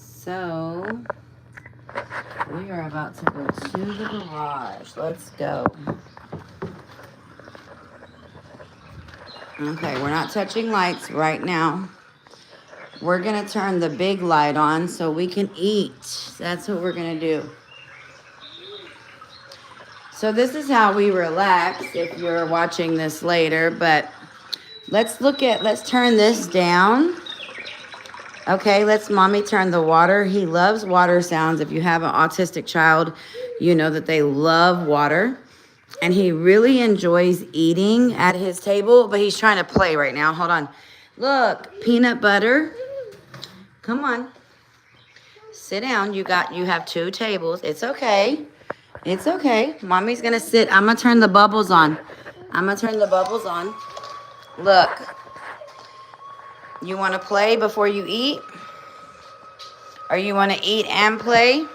So we are about to go to the garage. Let's go. Okay, we're not touching lights right now. We're going to turn the big light on so we can eat. That's what we're going to do. So this is how we relax if you're watching this later, but let's turn this down. Okay, let's mommy turn the water. He loves water sounds. If you have an autistic child, you know that they love water. And he really enjoys eating at his table, but he's trying to play right now. Hold on. Look, peanut butter. Come on. Sit down. You have two tables. It's okay. It's okay. Mommy's going to sit. I'm going to turn the bubbles on. Look. You want to play before you eat? Or you want to eat and play?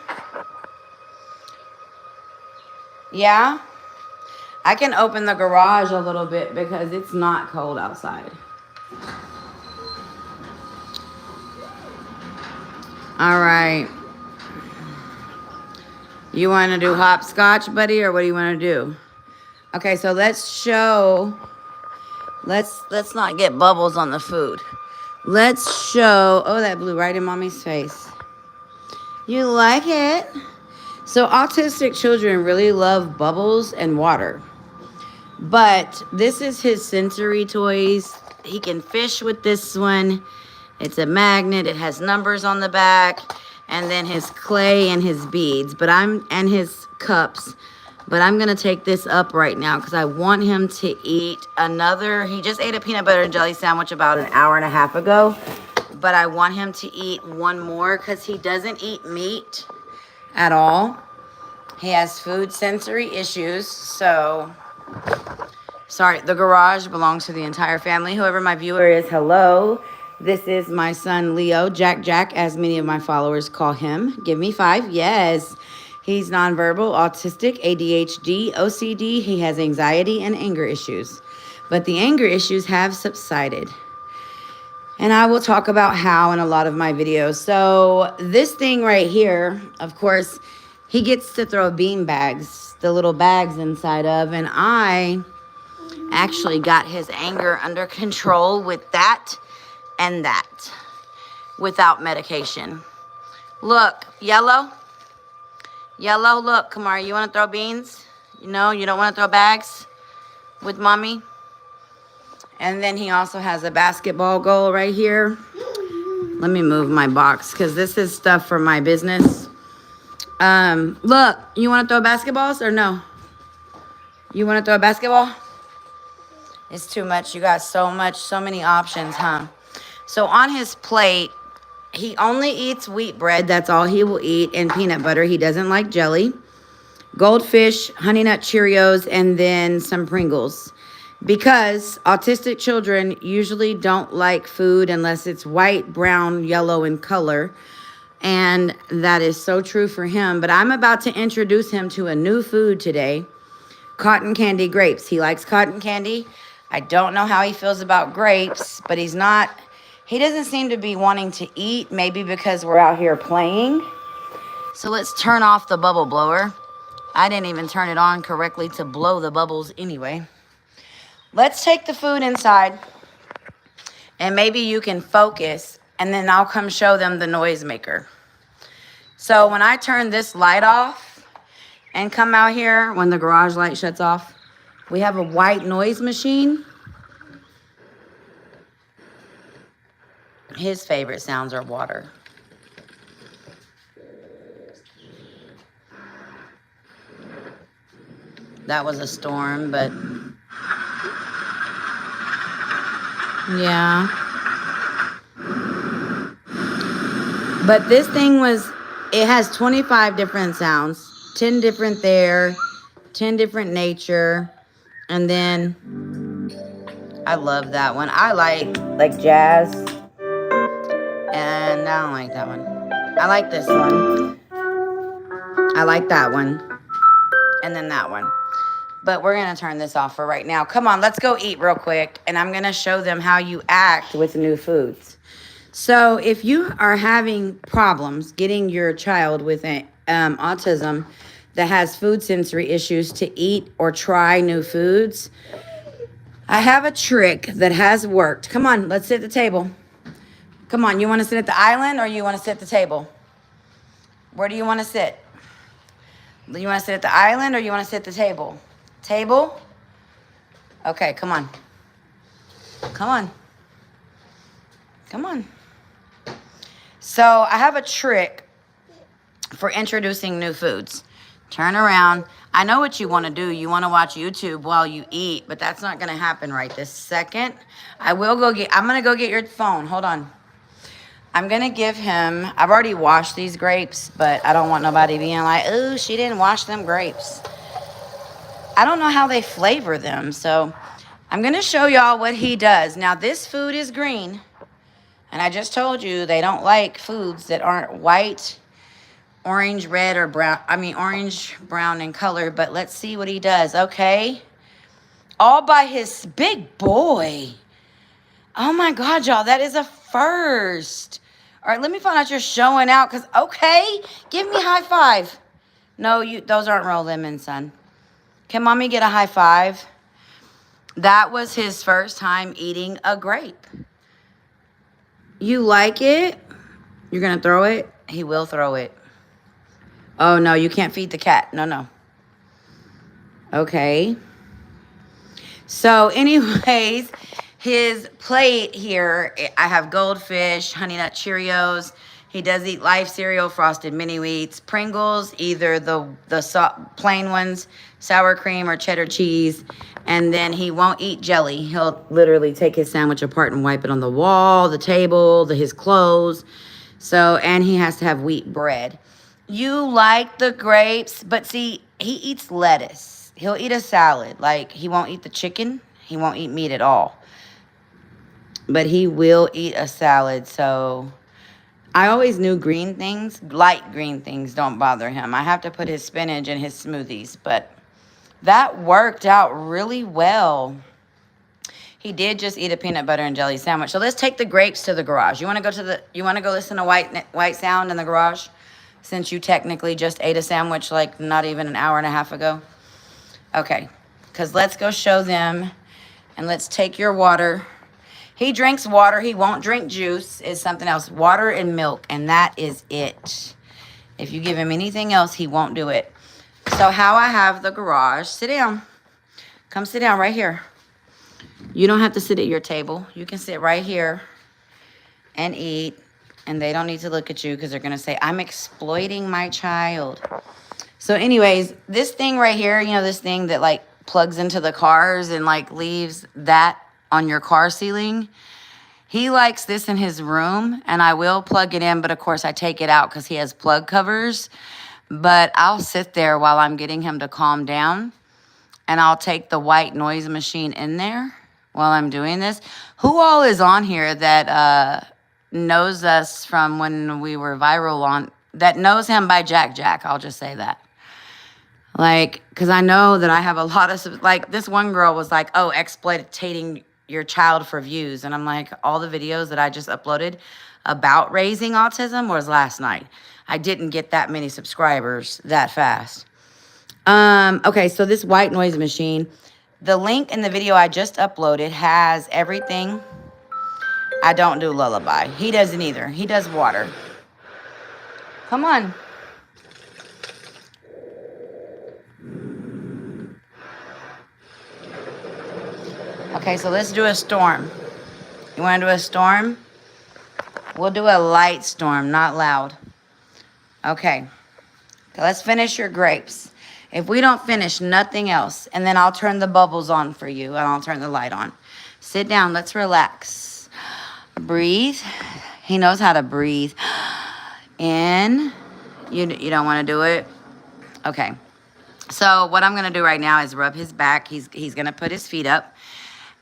Yeah? I can open the garage a little bit because it's not cold outside. All right. You want to do hopscotch, buddy, or what do you want to do? Okay, so let's not get bubbles on the food. Let's show. Oh, that blew right in mommy's face. You like it? So autistic children really love bubbles and water. But this is his sensory toys. He can fish with this one. It's a magnet. It has numbers on the back. And then his clay and his beads. And his cups. But I'm going to take this up right now because I want him to eat another. He just ate a peanut butter and jelly sandwich about an hour and a half ago. But I want him to eat one more because he doesn't eat meat at all. He has food sensory issues. So, sorry, the garage belongs to the entire family. Whoever my viewer is, hello. This is my son, Leo, Jack, as many of my followers call him. Give me 5. Yes. He's nonverbal, autistic, ADHD, OCD. He has anxiety and anger issues. But the anger issues have subsided. And I will talk about how in a lot of my videos. So this thing right here, of course, he gets to throw bean bags, the little bags inside of. And I actually got his anger under control with that and that without medication. Look, yellow, look, Kamar, you want to throw beans? No, you don't want to throw bags with mommy? And then he also has a basketball goal right here. Let me move my box because this is stuff for my business. Look, you want to throw basketballs or no? You want to throw a basketball? It's too much. You got so many options, huh? So on his plate, he only eats wheat bread. That's all he will eat, and peanut butter. He doesn't like jelly. Goldfish, Honey Nut Cheerios, and then some Pringles. Because autistic children usually don't like food unless it's white, brown, yellow in color. And that is so true for him. But I'm about to introduce him to a new food today. Cotton candy grapes. He likes cotton candy. I don't know how he feels about grapes, but he doesn't seem to be wanting to eat. Maybe because we're out here playing. So let's turn off the bubble blower. I didn't even turn it on correctly to blow the bubbles anyway. Let's take the food inside, and maybe you can focus, and then I'll come show them the noisemaker. So when I turn this light off and come out here, when the garage light shuts off, we have a white noise machine. His favorite sounds are water. That was a storm, but yeah. But this thing it has 25 different sounds, 10 different there, 10 different nature. And then I love that one. I like jazz. And I don't like that one. I like this one. I like that one. And then that one. But we're going to turn this off for right now. Come on, let's go eat real quick. And I'm going to show them how you act with new foods. So if you are having problems getting your child with autism that has food sensory issues to eat or try new foods, I have a trick that has worked. Come on, let's sit at the table. Come on, you want to sit at the island or you want to sit at the table? Where do you want to sit? You want to sit at the island or you want to sit at the table? Table? Okay, come on. Come on. Come on. So I have a trick for introducing new foods. Turn around. I know what you want to do. You want to watch YouTube while you eat, but that's not going to happen right this second. I'm going to go get your phone. Hold on. I'm going to give him, I've already washed these grapes, but I don't want nobody being like, ooh, she didn't wash them grapes. I don't know how they flavor them, so I'm going to show y'all what he does. Now, this food is green, and I just told you they don't like foods that aren't white, orange, red, or brown. I mean, orange, brown in color, but let's see what he does, okay? All by his big boy. Oh, my God, y'all, that is a first. All right, let me find out you're showing out, because, okay, give me a high five. No, those aren't real lemons, son. Can mommy get a high five? That was his first time eating a grape. You like it? You're going to throw it? He will throw it. Oh, no, you can't feed the cat. No. Okay. So, anyways, his plate here, I have goldfish, Honey Nut Cheerios. He does eat Life cereal, Frosted Mini Wheats, Pringles, either the plain ones, sour cream or cheddar cheese. And then he won't eat jelly. He'll literally take his sandwich apart and wipe it on the wall, the table, his clothes. So, and he has to have wheat bread. You like the grapes, but see, he eats lettuce. He'll eat a salad. Like, he won't eat the chicken. He won't eat meat at all. But he will eat a salad, so I always knew green things, light green things, don't bother him. I have to put his spinach in his smoothies, but that worked out really well. He did just eat a peanut butter and jelly sandwich. So let's take the grapes to the garage. You want to go listen to white sound in the garage, since you technically just ate a sandwich like not even an hour and a half ago? Okay, because let's go show them, and let's take your water. He drinks water. He won't drink juice. It's something else. Water and milk, and that is it. If you give him anything else, he won't do it. So how I have the garage, sit down. Come sit down right here. You don't have to sit at your table. You can sit right here and eat, and they don't need to look at you because they're going to say, I'm exploiting my child. So anyways, this thing right here, you know, this thing that like plugs into the cars and like leaves that on your car ceiling. He likes this in his room, and I will plug it in, but of course I take it out because he has plug covers. But I'll sit there while I'm getting him to calm down, and I'll take the white noise machine in there while I'm doing this. Who all is on here that knows us from when we were viral on, that knows him by Jack? I'll just say that. Like, because I know that I have a lot of, like, this one girl was like, oh, exploiting your child for views. And I'm like, all the videos that I just uploaded about raising autism was last night. I didn't get that many subscribers that fast. Okay, so this white noise machine, the link in the video I just uploaded has everything. I don't do lullaby. He doesn't either. He does water. Come on. Okay, so let's do a storm. You want to do a storm? We'll do a light storm, not loud. Okay, let's finish your grapes. If we don't finish nothing else, and then I'll turn the bubbles on for you, and I'll turn the light on. Sit down, let's relax. Breathe. He knows how to breathe. In. You don't want to do it? Okay. So what I'm going to do right now is rub his back. He's going to put his feet up.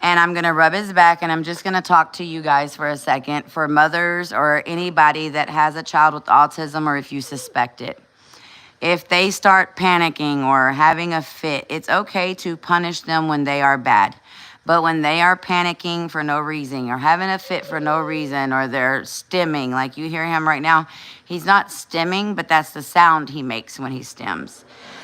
And I'm going to rub his back, and I'm just going to talk to you guys for a second, for mothers or anybody that has a child with autism, or if you suspect it. If they start panicking or having a fit, it's okay to punish them when they are bad. But when they are panicking for no reason or having a fit for no reason or they're stimming, like you hear him right now, he's not stimming, but that's the sound he makes when he stims.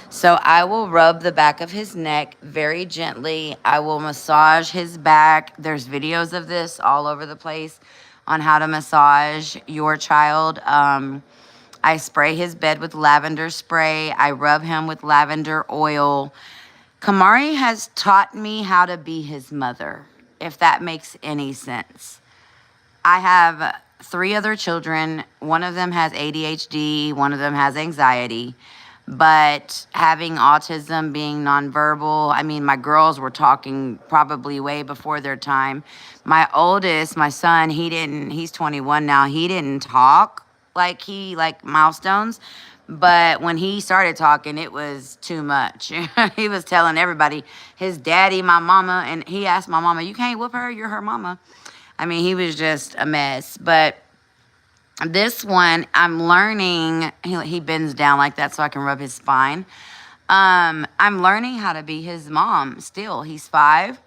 So I will rub the back of his neck very gently. I will massage his back. There's videos of this all over the place on how to massage your child. I spray his bed with lavender spray. I rub him with lavender oil. Kamari has taught me how to be his mother, if that makes any sense. I have 3 other children. One of them has ADHD. One of them has anxiety. But having autism, being nonverbal, I mean, my girls were talking probably way before their time. My oldest, my son, he's 21 now. He didn't talk like milestones. But when he started talking, it was too much. He was telling everybody, his daddy, my mama, and he asked my mama, you can't whoop her, you're her mama. I mean, he was just a mess. But this one, I'm learning, he bends down like that so I can rub his spine. I'm learning how to be his mom still. He's 5.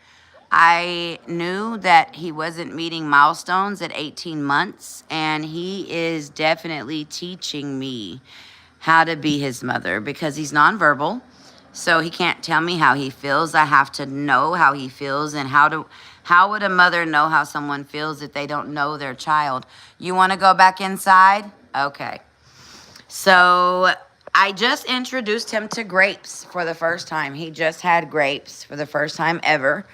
I knew that he wasn't meeting milestones at 18 months, and he is definitely teaching me how to be his mother because he's nonverbal. So he can't tell me how he feels. I have to know how he feels, and how would a mother know how someone feels if they don't know their child? You want to go back inside? Okay. So I just introduced him to grapes for the first time. He just had grapes for the first time ever,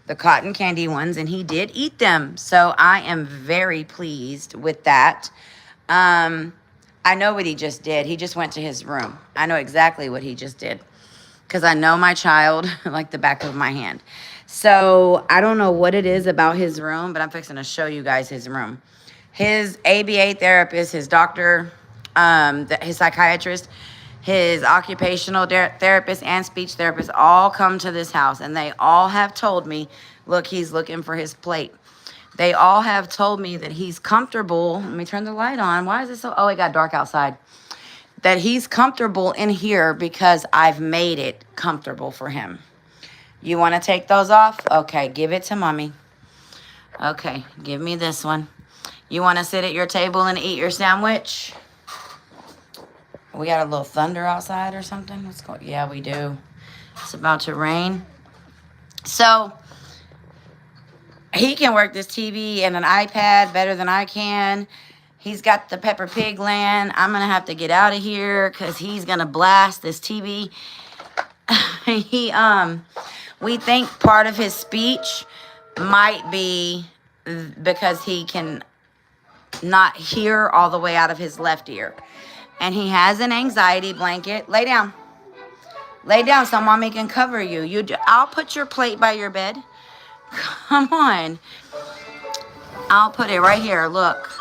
the cotton candy ones, and he did eat them. So I am very pleased with that. I know what he just did. He just went to his room. I know exactly what he just did because I know my child like the back of my hand. So I don't know what it is about his room, but I'm fixing to show you guys his room. His ABA therapist, his doctor, his psychiatrist, his occupational therapist, and speech therapist all come to this house, and they all have told me, look, he's looking for his plate. They all have told me that he's comfortable. Let me turn the light on. Why is it so? Oh, it got dark outside. That he's comfortable in here because I've made it comfortable for him. You want to take those off? Okay, give it to mommy. Okay, give me this one. You want to sit at your table and eat your sandwich? We got a little thunder outside or something? What's going? Yeah, we do. It's about to rain. So he can work this TV and an iPad better than I can. He's got the Peppa Pig land. I'm going to have to get out of here because he's going to blast this TV. We think part of his speech might be because he can not hear all the way out of his left ear. And he has an anxiety blanket. Lay down. Lay down so mommy can cover you. I'll put your plate by your bed. Come on. I'll put it right here. Look.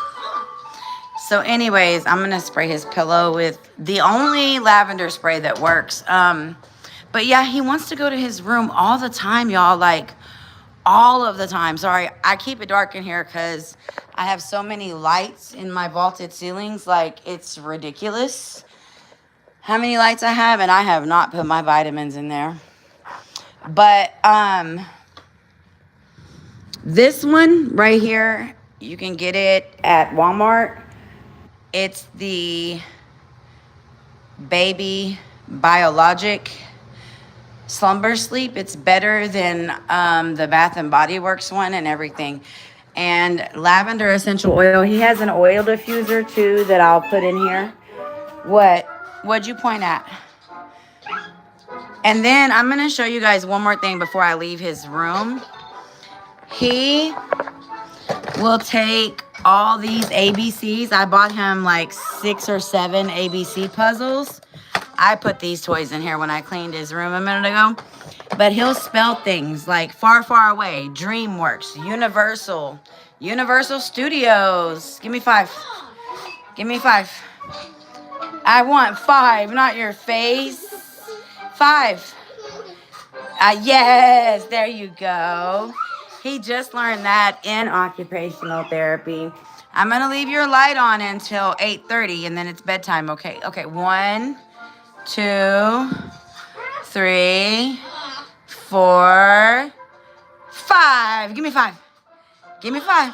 So anyways, I'm going to spray his pillow with the only lavender spray that works. But yeah, he wants to go to his room all the time, y'all. Like, all of the time. Sorry, I keep it dark in here because I have so many lights in my vaulted ceilings. Like, it's ridiculous how many lights I have, and I have not put my vitamins in there. But this one right here, you can get it at Walmart. It's the Baby Biologic Slumber Sleep. It's better than the Bath and Body Works one and everything. And lavender essential oil. He has an oil diffuser too that I'll put in here. What'd you point at? And then I'm going to show you guys one more thing before I leave his room. He will take all these ABCs. I bought him like 6 or 7 ABC puzzles. I put these toys in here when I cleaned his room a minute ago. But he'll spell things like far, far away, DreamWorks, Universal Studios. Give me 5. Give me 5. I want 5, not your face. 5. Yes, there you go. He just learned that in occupational therapy. I'm going to leave your light on until 8:30, and then it's bedtime, okay? Okay, 1, 2, 3, 4, 5. Give me 5. Give me 5.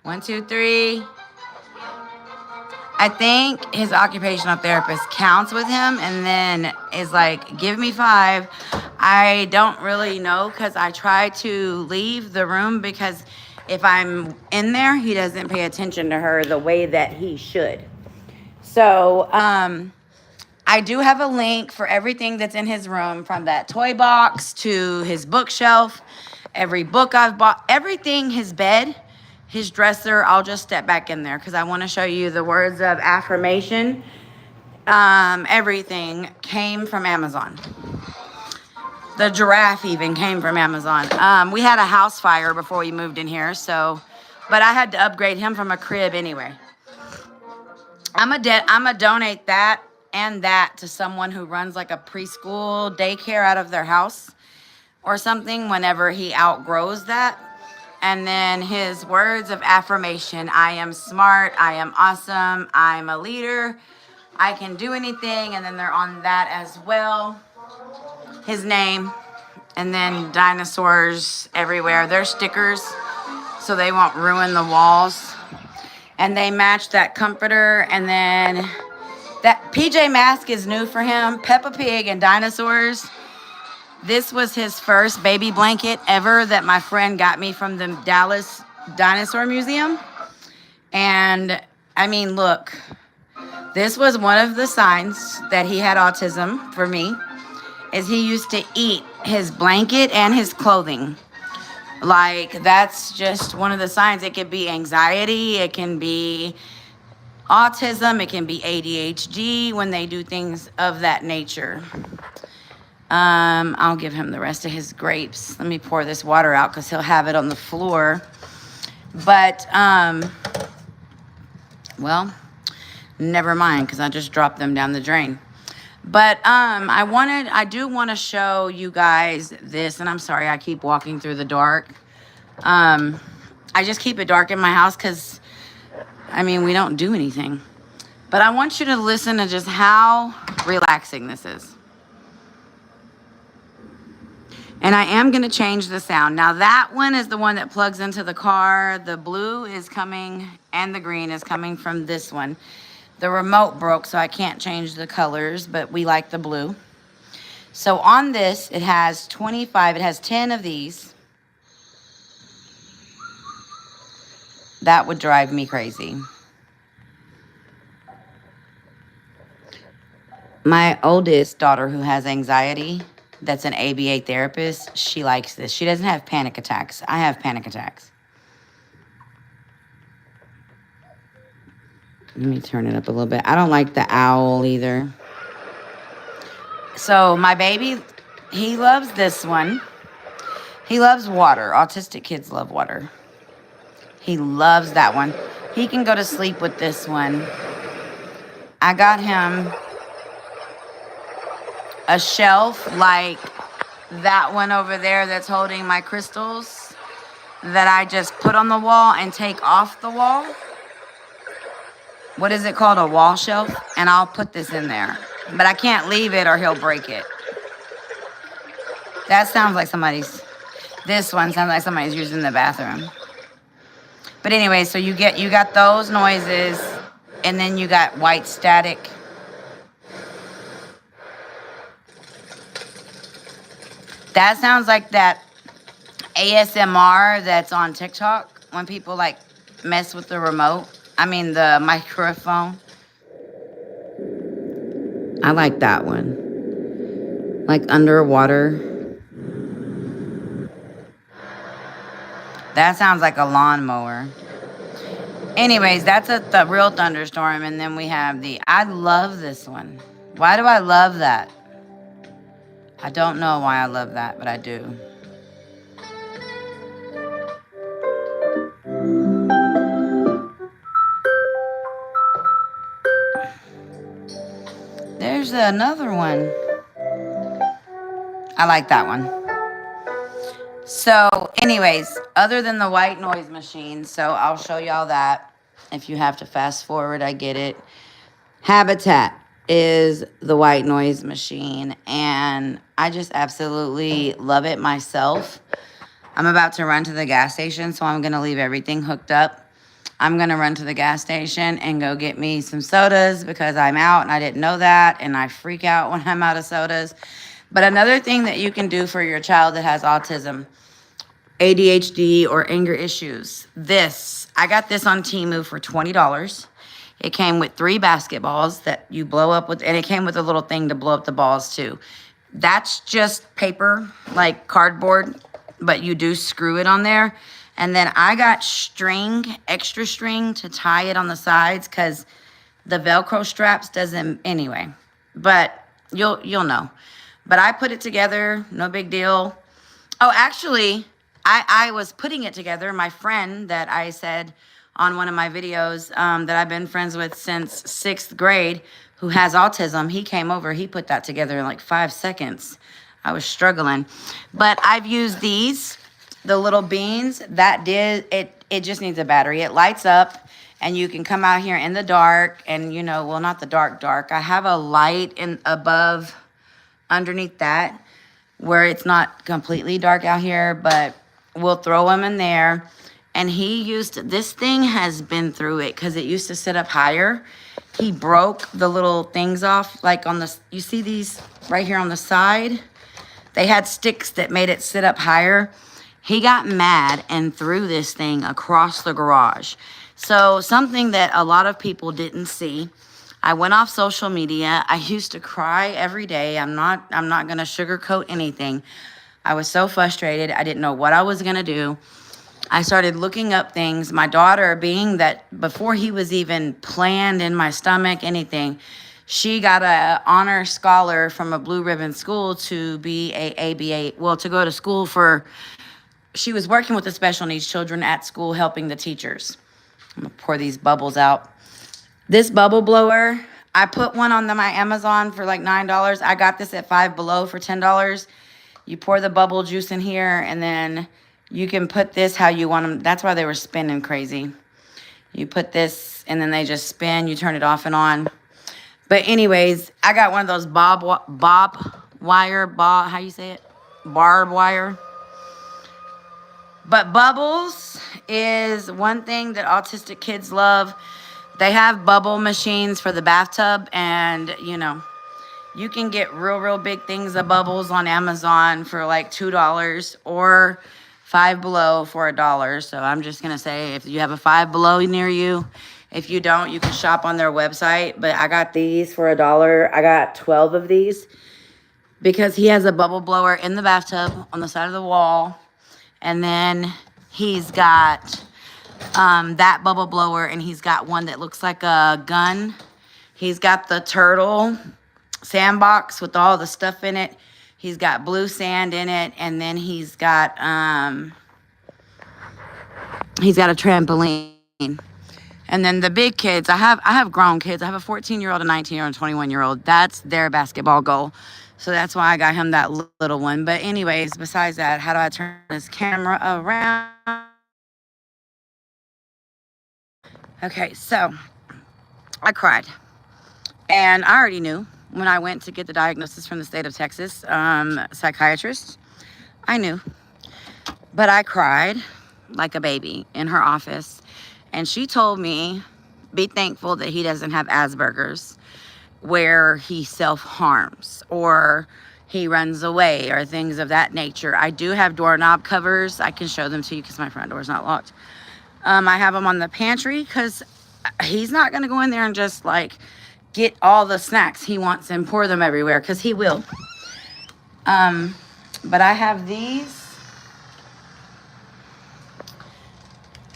1, 2, 3. I think his occupational therapist counts with him and then is like, give me 5. I don't really know because I try to leave the room because if I'm in there, he doesn't pay attention to her the way that he should. So, I do have a link for everything that's in his room, from that toy box to his bookshelf, every book I've bought, everything, his bed, his dresser. I'll just step back in there because I want to show you the words of affirmation. Everything came from Amazon. The giraffe even came from Amazon. We had a house fire before we moved in here, but I had to upgrade him from a crib anyway. I'm gonna donate that and that to someone who runs like a preschool daycare out of their house or something whenever he outgrows that. And then his words of affirmation: I am smart, I am awesome, I'm a leader, I can do anything. And then they're on that as well. His name, and then dinosaurs everywhere. They're stickers so they won't ruin the walls. And they match that comforter. And then that PJ Mask is new for him. Peppa Pig and dinosaurs. This was his first baby blanket ever that my friend got me from the Dallas Dinosaur Museum. And I mean, look, this was one of the signs that he had autism for me, is he used to eat his blanket and his clothing. Like, that's just one of the signs. It could be anxiety, it can be autism, it can be ADHD when they do things of that nature. I'll give him the rest of his grapes. Let me pour this water out because he'll have it on the floor. But, well, never mind, because I just dropped them down the drain. But I do want to show you guys this, and I'm sorry I keep walking through the dark. I just keep it dark in my house because, I mean, we don't do anything. But I want you to listen to just how relaxing this is. And I am going to change the sound. Now, that one is the one that plugs into the car. The blue is coming, and the green is coming from this one. The remote broke, so I can't change the colors, but we like the blue. So on this, it has 25. It has 10 of these. That would drive me crazy. My oldest daughter, who has anxiety, that's an ABA therapist, she likes this. She doesn't have panic attacks. I have panic attacks. Let me turn it up a little bit. I don't like the owl either. So my baby, he loves this one. He loves water. Autistic kids love water. He loves that one. He can go to sleep with this one. I got him a shelf like that one over there that's holding my crystals that I just put on the wall and take off the wall. What is it called? A wall shelf? And I'll put this in there. But I can't leave it or he'll break it. That sounds like this one sounds like somebody's using the bathroom. But anyway, so you got those noises, and then you got white static. That sounds like that ASMR that's on TikTok when people like mess with the remote. I mean the microphone. I like that one. Like underwater. That sounds like a lawnmower. Anyways, that's the real thunderstorm. And then we have I love this one. Why do I love that? I don't know why I love that, but I do. There's another one. I like that one. So, anyways, other than the white noise machine, so I'll show y'all that. If you have to fast forward, I get it. Habitat. is the white noise machine, and I just absolutely love it myself. I'm about to run to the gas station, so I'm going to leave everything hooked up. I'm going to run to the gas station and go get me some sodas because I'm out and I didn't know that, and I freak out when I'm out of sodas. But another thing that you can do for your child that has autism, ADHD, or anger issues, I got this on Temu for $20. It came with 3 basketballs that you blow up with, and it came with a little thing to blow up the balls too. That's just paper, like cardboard, but you do screw it on there. And then I got string, extra string to tie it on the sides because the Velcro straps doesn't anyway. But you'll know. But I put it together, no big deal. Oh, actually, I was putting it together. My friend that I said on one of my videos that I've been friends with since 6th grade, who has autism, he came over. He put that together in like 5 seconds. I was struggling. But I've used these, the little beans. It just needs a battery. It lights up, and you can come out here in the dark, and well, not the dark. I have a light above, underneath that, where it's not completely dark out here, but we'll throw them in there. And this thing has been through it because it used to sit up higher. He broke the little things off, like you see these right here on the side? They had sticks that made it sit up higher. He got mad and threw this thing across the garage. So something that a lot of people didn't see. I went off social media. I used to cry every day. I'm not going to sugarcoat anything. I was so frustrated. I didn't know what I was going to do. I started looking up things. My daughter, being that before he was even planned in my stomach, anything, she got an honor scholar from a blue ribbon school to be to go to school she was working with the special needs children at school, helping the teachers. I'm going to pour these bubbles out. This bubble blower, I put one on my Amazon for like $9. I got this at Five Below for $10. You pour the bubble juice in here, and then you can put this how you want them. That's why they were spinning crazy. You put this, and then they just spin. You turn it off and on. But anyways, I got one of those barbed wire. But bubbles is one thing that autistic kids love. They have bubble machines for the bathtub, and you can get real big things of bubbles on Amazon for like $2 or Five Below for $1. So I'm just gonna say, if you have a Five Below near you, if you don't, you can shop on their website. But I got these for $1. I got 12 of these because he has a bubble blower in the bathtub on the side of the wall. And then he's got that bubble blower, and he's got one that looks like a gun. He's got the turtle sandbox with all the stuff in it. He's got blue sand in it, and then he's got a trampoline. And then the big kids, I have grown kids. I have a 14-year-old, a 19-year-old, and a 21-year-old. That's their basketball goal. So that's why I got him that little one. But anyways, besides that, how do I turn this camera around? Okay, so I cried. And I already knew when I went to get the diagnosis from the state of Texas, psychiatrist. I knew. But I cried like a baby in her office. And she told me, be thankful that he doesn't have Asperger's, where he self-harms or he runs away or things of that nature. I do have doorknob covers. I can show them to you because my front door is not locked. I have them on the pantry because he's not going to go in there and just like get all the snacks he wants and pour them everywhere, because he will. But I have these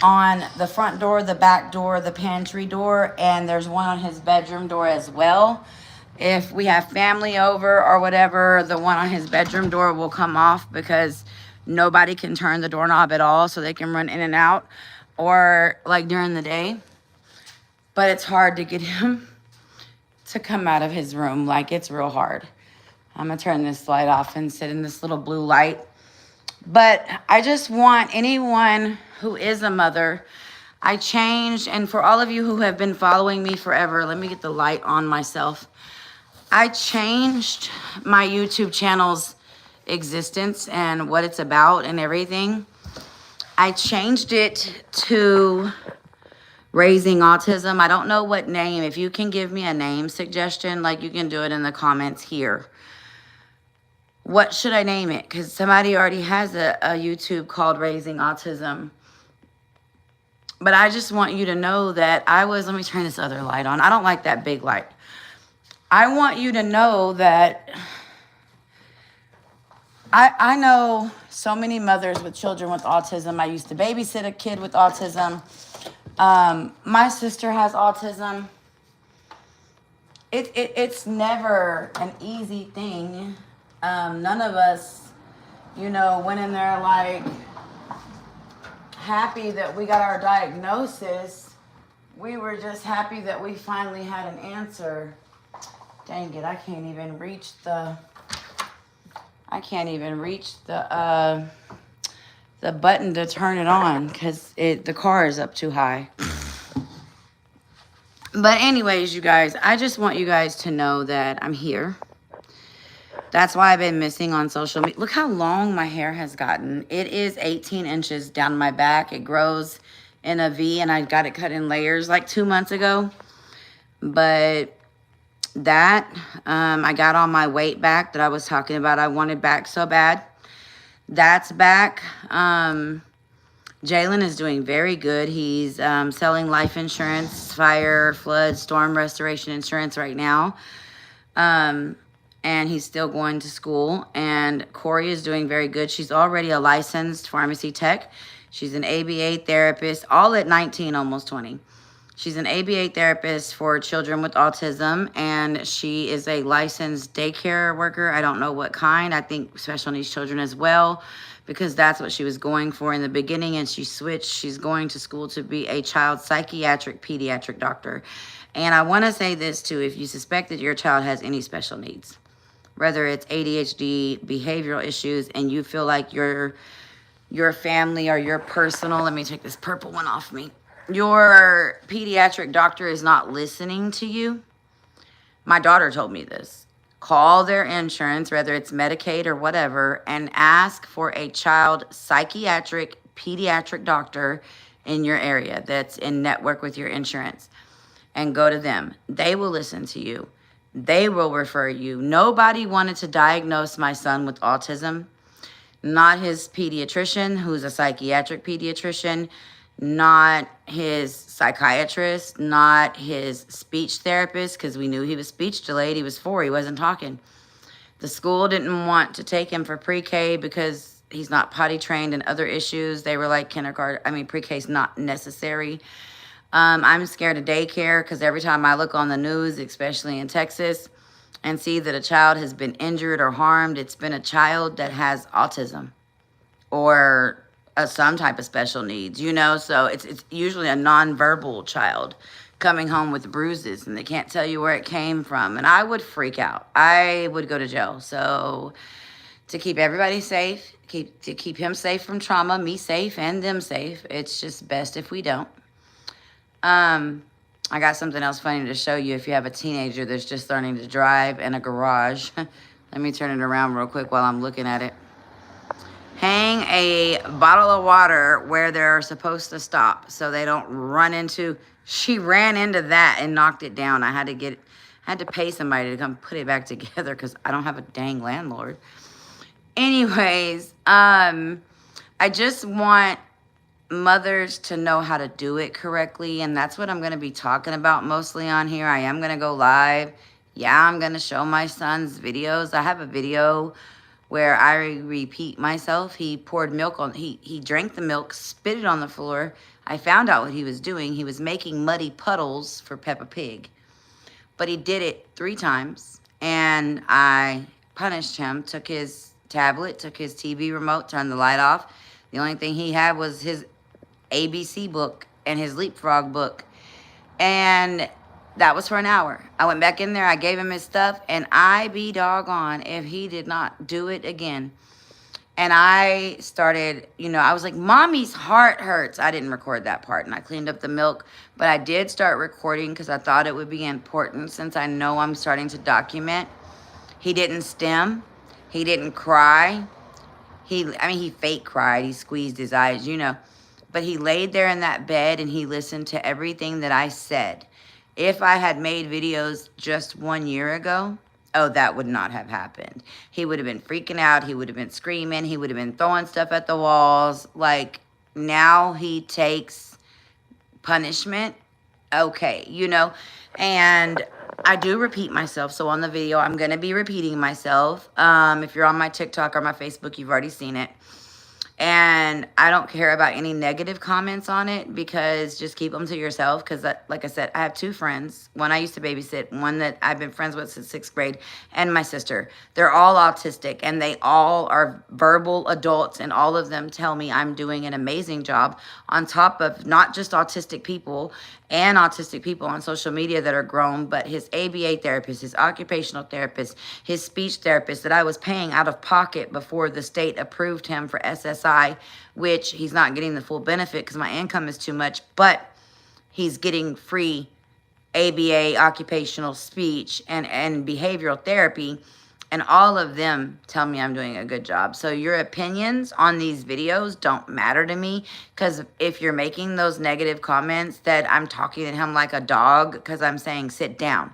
on the front door, the back door, the pantry door, and there's one on his bedroom door as well. If we have family over or whatever, the one on his bedroom door will come off because nobody can turn the doorknob at all, so they can run in and out, or like during the day. But it's hard to get him to come out of his room. Like, it's real hard. I'm gonna turn this light off and sit in this little blue light. But I just want anyone who is a mother, I changed, and for all of you who have been following me forever, let me get the light on myself. I changed my YouTube channel's existence and what it's about and everything. I changed it to Raising Autism. I don't know what name. If you can give me a name suggestion, like you can do it in the comments here. What should I name it? Because somebody already has a YouTube called Raising Autism. But I just want you to know that let me turn this other light on. I don't like that big light. I want you to know that I know so many mothers with children with autism. I used to babysit a kid with autism. My sister has autism. It's never an easy thing. None of us, went in there like happy that we got our diagnosis. We were just happy that we finally had an answer. Dang it, I can't even reach the button to turn it on because the car is up too high. But anyways, you guys, I just want you guys to know that I'm here. That's why I've been missing on social media. Look how long my hair has gotten. It is 18 inches down my back. It grows in a V, and I got it cut in layers like 2 months ago. But that, I got all my weight back that I was talking about. I wanted back so bad. That's back. Jalen is doing very good. He's selling life insurance, fire, flood, storm restoration insurance right now. And he's still going to school. And Corey is doing very good. She's already a licensed pharmacy tech. She's an ABA therapist, all at 19, almost 20. She's an ABA therapist for children with autism, and she is a licensed daycare worker. I don't know what kind. I think special needs children as well, because that's what she was going for in the beginning, and she switched. She's going to school to be a child psychiatric pediatric doctor. And I want to say this too, if you suspect that your child has any special needs, whether it's ADHD, behavioral issues, and you feel like your family or your personal, let me take this purple one off me, your pediatric doctor is not listening to you. My daughter told me this. Call their insurance, whether it's Medicaid or whatever, and ask for a child psychiatric pediatric doctor in your area that's in network with your insurance, and go to them. They will listen to you. They will refer you. Nobody wanted to diagnose my son with autism. Not his pediatrician, who's a psychiatric pediatrician, not his psychiatrist, not his speech therapist, because we knew he was speech delayed. He was 4. He wasn't talking. The school didn't want to take him for pre-K because he's not potty trained and other issues. They were like, pre-K is not necessary. I'm scared of daycare because every time I look on the news, especially in Texas, and see that a child has been injured or harmed, it's been a child that has autism or some type of special needs, so it's usually a nonverbal child coming home with bruises, and they can't tell you where it came from. And I would freak out. I would go to jail. So to keep everybody safe, to keep him safe from trauma, me safe, and them safe, it's just best if we don't. I got something else funny to show you if you have a teenager that's just learning to drive in a garage. Let me turn it around real quick while I'm looking at it. Hang a bottle of water where they're supposed to stop so they don't run into. She ran into that and knocked it down. I had to pay somebody to come put it back together because I don't have a dang landlord. Anyways, I just want mothers to know how to do it correctly, and that's what I'm going to be talking about mostly on here. I am going to go live. Yeah, I'm going to show my son's videos. I have a video where I repeat myself. He poured milk on, he drank the milk, spit it on the floor. I found out what he was doing. He was making muddy puddles for Peppa Pig. But he did it 3 times, and I punished him, took his tablet, took his TV remote, turned the light off. The only thing he had was his ABC book and his Leapfrog book. And that was for an hour. I went back in there, I gave him his stuff, and I be doggone if he did not do it again. And I started, I was like, Mommy's heart hurts. I didn't record that part and I cleaned up the milk, but I did start recording because I thought it would be important since I know I'm starting to document. He didn't stim. He didn't cry. He fake cried. He squeezed his eyes, But he laid there in that bed and he listened to everything that I said. If I had made videos just 1 year ago, oh, that would not have happened. He would have been freaking out. He would have been screaming. He would have been throwing stuff at the walls. Like, now he takes punishment. Okay, And I do repeat myself. So on the video, I'm going to be repeating myself. If you're on my TikTok or my Facebook, you've already seen it. And I don't care about any negative comments on it because just keep them to yourself. Because, like I said, I have 2 friends. One I used to babysit, one that I've been friends with since 6th grade, and my sister. They're all autistic, and they all are verbal adults, and all of them tell me I'm doing an amazing job on top of not just autistic people and autistic people on social media that are grown, but his ABA therapist, his occupational therapist, his speech therapist that I was paying out of pocket before the state approved him for SSI, which he's not getting the full benefit because my income is too much, but he's getting free ABA occupational speech and behavioral therapy. And all of them tell me I'm doing a good job. So your opinions on these videos don't matter to me. Because if you're making those negative comments that I'm talking to him like a dog, because I'm saying sit down,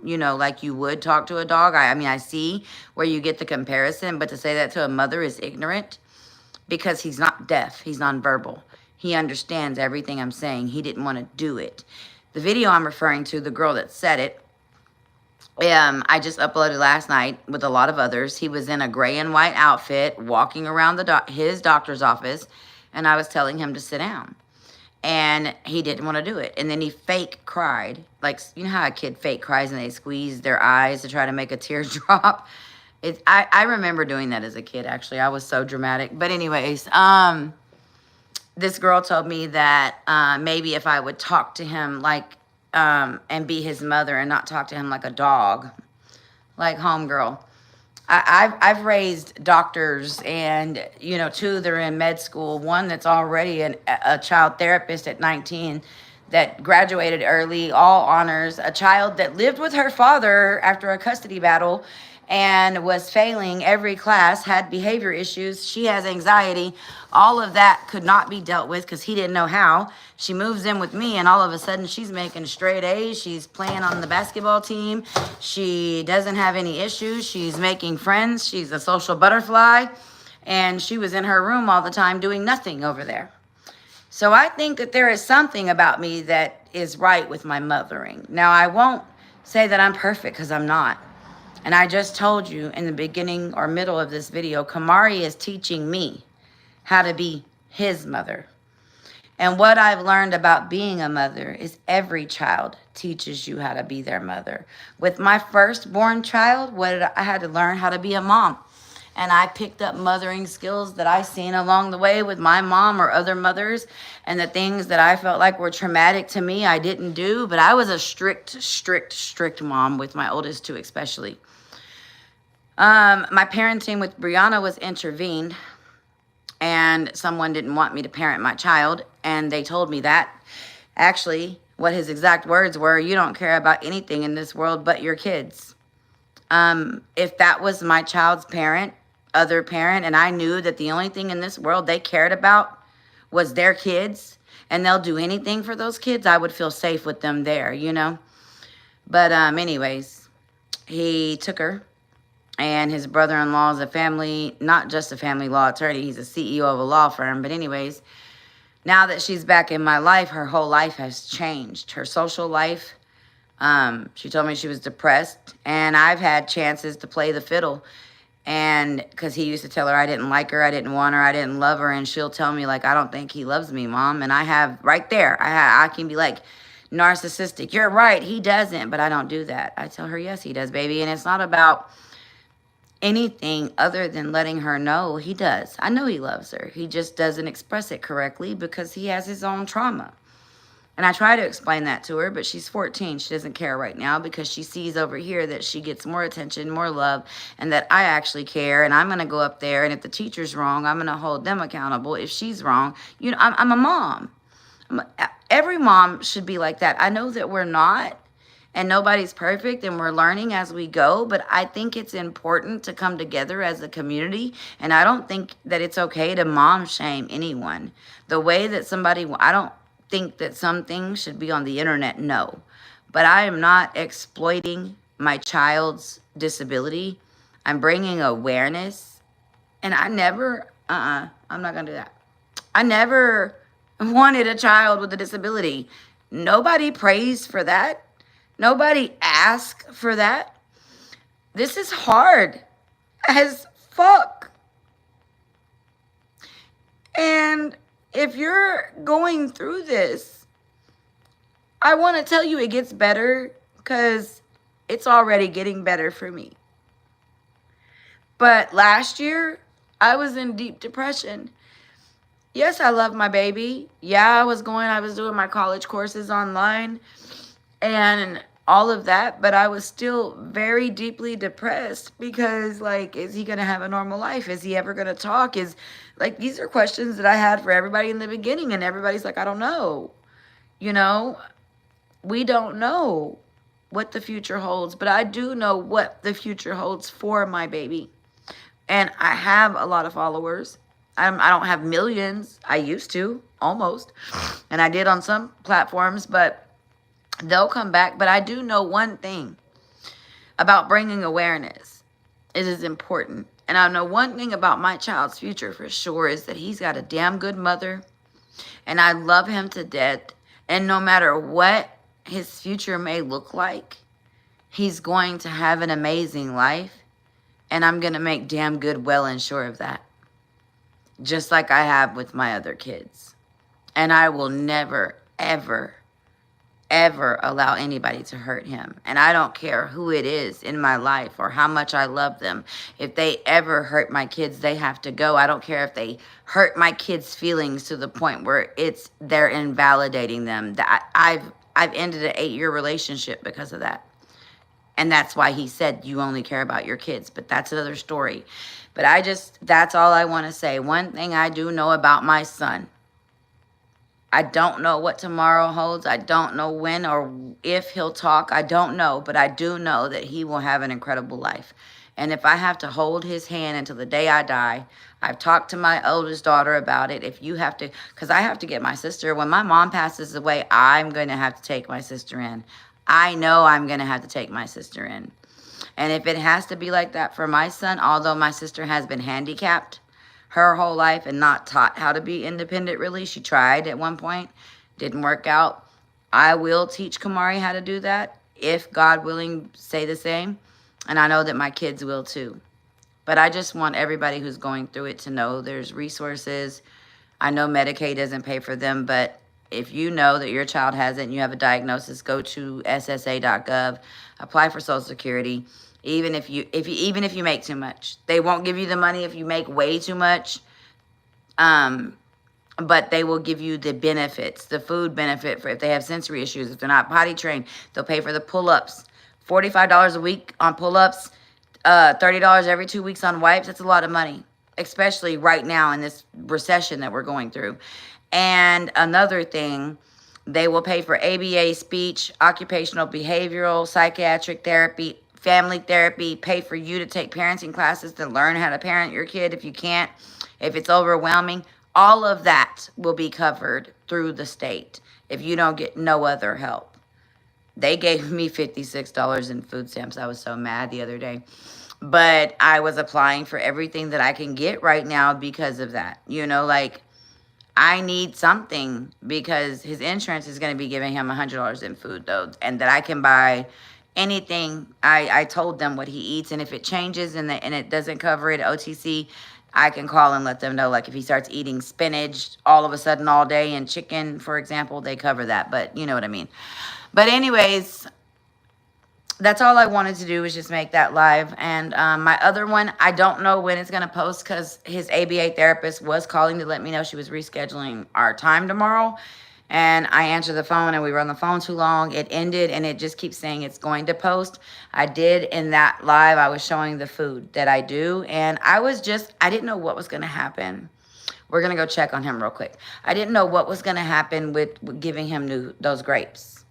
like you would talk to a dog. I see where you get the comparison, but to say that to a mother is ignorant because he's not deaf. He's nonverbal. He understands everything I'm saying. He didn't want to do it. The video I'm referring to, the girl that said it, I just uploaded last night with a lot of others. He was in a gray and white outfit walking around his doctor's office, and I was telling him to sit down. And he didn't want to do it. And then he fake cried. Like, you know how a kid fake cries and they squeeze their eyes to try to make a tear drop? I remember doing that as a kid, actually. I was so dramatic. But anyways, this girl told me that maybe if I would talk to him like and be his mother and not talk to him like a dog, like homegirl. I've raised doctors and, 2 that are in med school, one that's already a child therapist at 19 that graduated early, all honors, a child that lived with her father after a custody battle and was failing every class, had behavior issues. She has anxiety. All of that could not be dealt with because he didn't know how. She moves in with me, and all of a sudden she's making straight A's. She's playing on the basketball team. She doesn't have any issues. She's making friends. She's a social butterfly. And she was in her room all the time doing nothing over there. So I think that there is something about me that is right with my mothering. Now, I won't say that I'm perfect because I'm not. And I just told you in the beginning or middle of this video, Kamari is teaching me how to be his mother. And what I've learned about being a mother is every child teaches you how to be their mother. With my firstborn child, I had to learn how to be a mom. And I picked up mothering skills that I seen along the way with my mom or other mothers. And the things that I felt like were traumatic to me, I didn't do. But I was a strict mom with my oldest 2 especially. My parenting with Brianna was intervened. And someone didn't want me to parent my child. And they told me that. Actually, what his exact words were, you don't care about anything in this world but your kids. If that was my child's other parent, and I knew that the only thing in this world they cared about was their kids, and they'll do anything for those kids, I would feel safe with them there, But anyways, he took her, and his brother-in-law is not just a family law attorney, he's a CEO of a law firm. But anyways, now that she's back in my life, her whole life has changed. Her social life, she told me she was depressed, and I've had chances to play the fiddle. And because he used to tell her I didn't like her, I didn't want her, I didn't love her. And she'll tell me, like, I don't think he loves me, Mom. And I have right there, I can be like narcissistic. You're right, he doesn't. But I don't do that. I tell her, yes, he does, baby. And it's not about anything other than letting her know he does. I know he loves her. He just doesn't express it correctly because he has his own trauma. And I try to explain that to her, but she's 14. She doesn't care right now because she sees over here that she gets more attention, more love, and that I actually care. And I'm going to go up there. And if the teacher's wrong, I'm going to hold them accountable. If she's wrong, I'm a mom. Every mom should be like that. I know that we're not, and nobody's perfect, and we're learning as we go, but I think it's important to come together as a community, and I don't think that it's okay to mom shame anyone. The way that I don't think that some things should be on the internet, no. But I am not exploiting my child's disability. I'm bringing awareness, and I'm not going to do that. I never wanted a child with a disability. Nobody prays for that. Nobody asked for that. This is hard as fuck. And if you're going through this, I want to tell you it gets better because it's already getting better for me. But last year, I was in deep depression. Yes, I love my baby. Yeah, I was doing my college courses online and all of that, but I was still very deeply depressed because, like, is he going to have a normal life? Is he ever going to talk? These are questions that I had for everybody in the beginning, and everybody's like, I don't know. We don't know what the future holds, but I do know what the future holds for my baby. And I have a lot of followers. I don't have millions. I used to, almost. And I did on some platforms, but they'll come back. But I do know one thing about bringing awareness. It is important. And I know one thing about my child's future for sure is that he's got a damn good mother. And I love him to death. And no matter what his future may look like, he's going to have an amazing life. And I'm going to make damn good well and sure of that. Just like I have with my other kids. And I will never, ever, ever allow anybody to hurt him. And I don't care who it is in my life or how much I love them. If they ever hurt my kids, they have to go. I don't care if they hurt my kids' feelings to the point where they're invalidating them. I've ended an 8-year relationship because of that. And that's why he said you only care about your kids. But that's another story. But that's all I want to say. One thing I do know about my son. I don't know what tomorrow holds. I don't know when or if he'll talk. I don't know. But I do know that he will have an incredible life. And if I have to hold his hand until the day I die, I've talked to my oldest daughter about it. If you have to, because I have to get my sister. When my mom passes away, I'm going to have to take my sister in. I know I'm going to have to take my sister in. And if it has to be like that for my son, although my sister has been handicapped her whole life and not taught how to be independent, really. She tried at one point. Didn't work out. I will teach Kamari how to do that. If God willing, say the same. And I know that my kids will too. But I just want everybody who's going through it to know there's resources. I know Medicaid doesn't pay for them, but if you know that your child has it and you have a diagnosis, go to ssa.gov, apply for Social Security. Even if you make too much, they won't give you the money if you make way too much. But they will give you the benefits, the food benefit for if they have sensory issues. If they're not potty trained, they'll pay for the pull-ups. $45 a week on pull-ups, $30 every 2 weeks on wipes. That's a lot of money, especially right now in this recession that we're going through. And another thing, they will pay for ABA, speech, occupational behavioral, psychiatric therapy, family therapy, pay for you to take parenting classes to learn how to parent your kid if you can't, if it's overwhelming. All of that will be covered through the state if you don't get no other help. They gave me $56 in food stamps. I was so mad the other day. But I was applying for everything that I can get right now because of that. I need something because his insurance is going to be giving him $100 in food, though, and that I can buy anything. I told them what he eats, and if it changes and it doesn't cover it, OTC, I can call and let them know. Like if he starts eating spinach all of a sudden all day and chicken, for example, they cover that. But you know what I mean. But anyways, that's all I wanted to do was just make that live. And my other one, I don't know when it's going to post because his ABA therapist was calling to let me know she was rescheduling our time tomorrow. and I answered the phone and we were on the phone too long. It ended and it just keeps saying it's going to post. I did in that live, I was showing the food that I do, and I didn't know what was going to happen. We're going to go check on him real quick. I didn't know what was going to happen with giving him those grapes.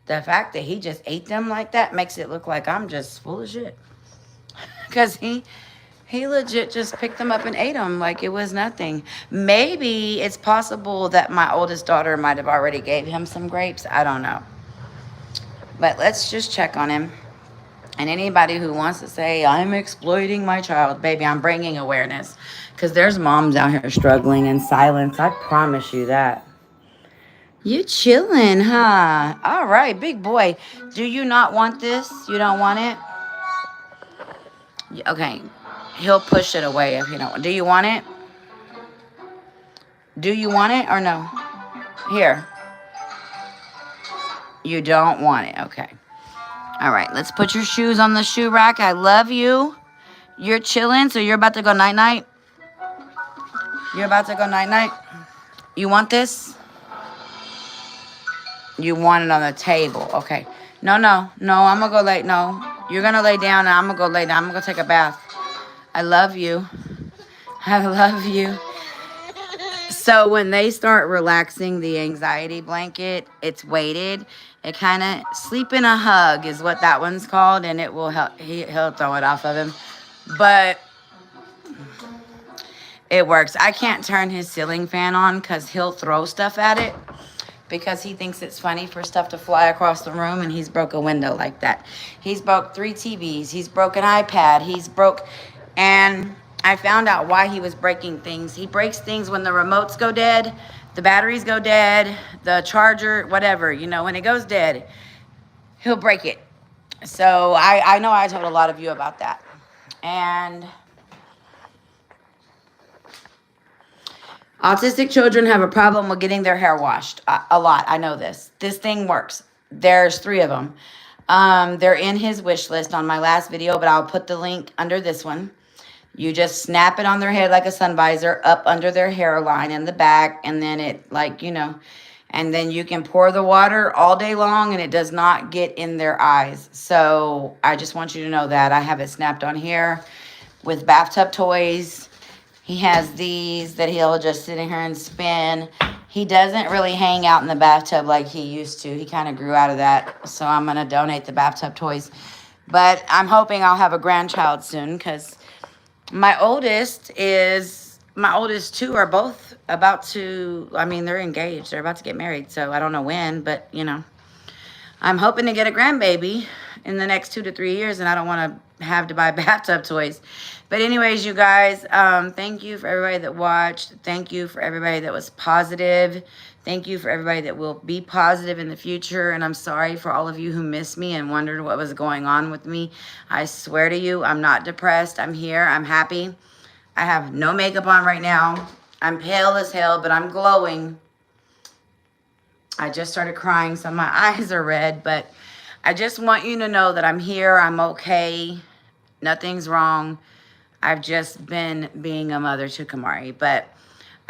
The fact that he just ate them like that makes it look like I'm just full of shit. Because he legit just picked them up and ate them like it was nothing. Maybe it's possible that my oldest daughter might have already gave him some grapes. I don't know. But let's just check on him. And anybody who wants to say, I'm exploiting my child, baby, I'm bringing awareness. Because there's moms out here struggling in silence. I promise you that. You chilling, huh? All right, big boy. Do you not want this? You don't want it? Okay. He'll push it away if you don't. Do you want it? Do you want it or no? Here. You don't want it. Okay. All right. Let's put your shoes on the shoe rack. I love you. You're chilling, so you're about to go night-night? You're about to go night-night? You want this? You want it on the table. Okay. No, I'm going to go lay. No. You're going to lay down, and I'm going to go lay down. I'm going to go take a bath. I love you. I love you. So when they start relaxing the anxiety blanket, it's weighted. It kind of, sleep in a hug is what that one's called, and it will help. He'll throw it off of him. But it works. I can't turn his ceiling fan on because he'll throw stuff at it because he thinks it's funny for stuff to fly across the room, and he's broke a window like that. He's broke 3 TVs. He's broke an iPad. And I found out why he was breaking things. He breaks things when the remotes go dead, the batteries go dead, the charger, whatever. When it goes dead, he'll break it. So I know I told a lot of you about that. And autistic children have a problem with getting their hair washed. A lot. I know this. This thing works. There's 3 of them. They're in his wish list on my last video, but I'll put the link under this one. You just snap it on their head like a sun visor up under their hairline in the back, and then it and then you can pour the water all day long and it does not get in their eyes. So I just want you to know that. I have it snapped on here with bathtub toys. He has these that he'll just sit in here and spin. He doesn't really hang out in the bathtub like he used to. He kind of grew out of that. So I'm going to donate the bathtub toys. But I'm hoping I'll have a grandchild soon because my oldest 2 are both about to, they're engaged. They're about to get married. So I don't know when, but, I'm hoping to get a grandbaby in the next 2 to 3 years, and I don't want to have to buy bathtub toys. But anyways, you guys, thank you for everybody that watched. Thank you for everybody that was positive. Thank you for everybody that will be positive in the future. And I'm sorry for all of you who missed me and wondered what was going on with me. I swear to you, I'm not depressed. I'm here. I'm happy. I have no makeup on right now. I'm pale as hell, but I'm glowing. I just started crying, so my eyes are red. But I just want you to know that I'm here. I'm okay. Nothing's wrong. I've just been being a mother to Kamari. But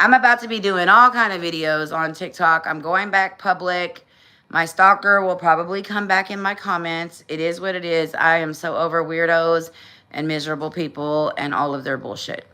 I'm about to be doing all kind of videos on TikTok. I'm going back public. My stalker will probably come back in my comments. It is what it is. I am so over weirdos and miserable people and all of their bullshit.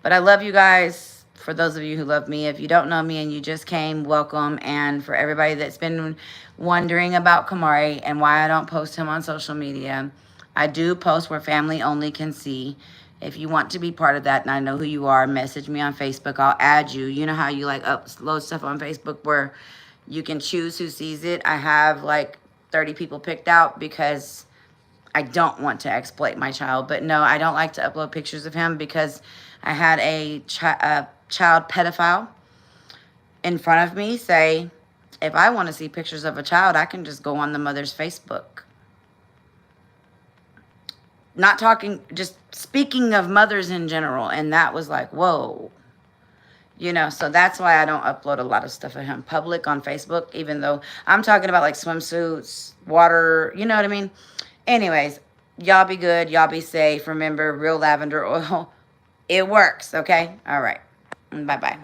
But I love you guys. For those of you who love me, if you don't know me and you just came, welcome. And for everybody that's been wondering about Kamari and why I don't post him on social media, I do post where family only can see. If you want to be part of that and I know who you are, message me on Facebook. I'll add you. You know how you upload stuff on Facebook where you can choose who sees it? I have 30 people picked out because I don't want to exploit my child. But no, I don't like to upload pictures of him because I had a child pedophile in front of me say, if I want to see pictures of a child, I can just go on the mother's Facebook. Not talking, just speaking of mothers in general. And that was like, whoa. So that's why I don't upload a lot of stuff of him public on Facebook, even though I'm talking about swimsuits, water, you know what I mean? Anyways, y'all be good. Y'all be safe. Remember, real lavender oil. It works, okay? All right. Bye-bye.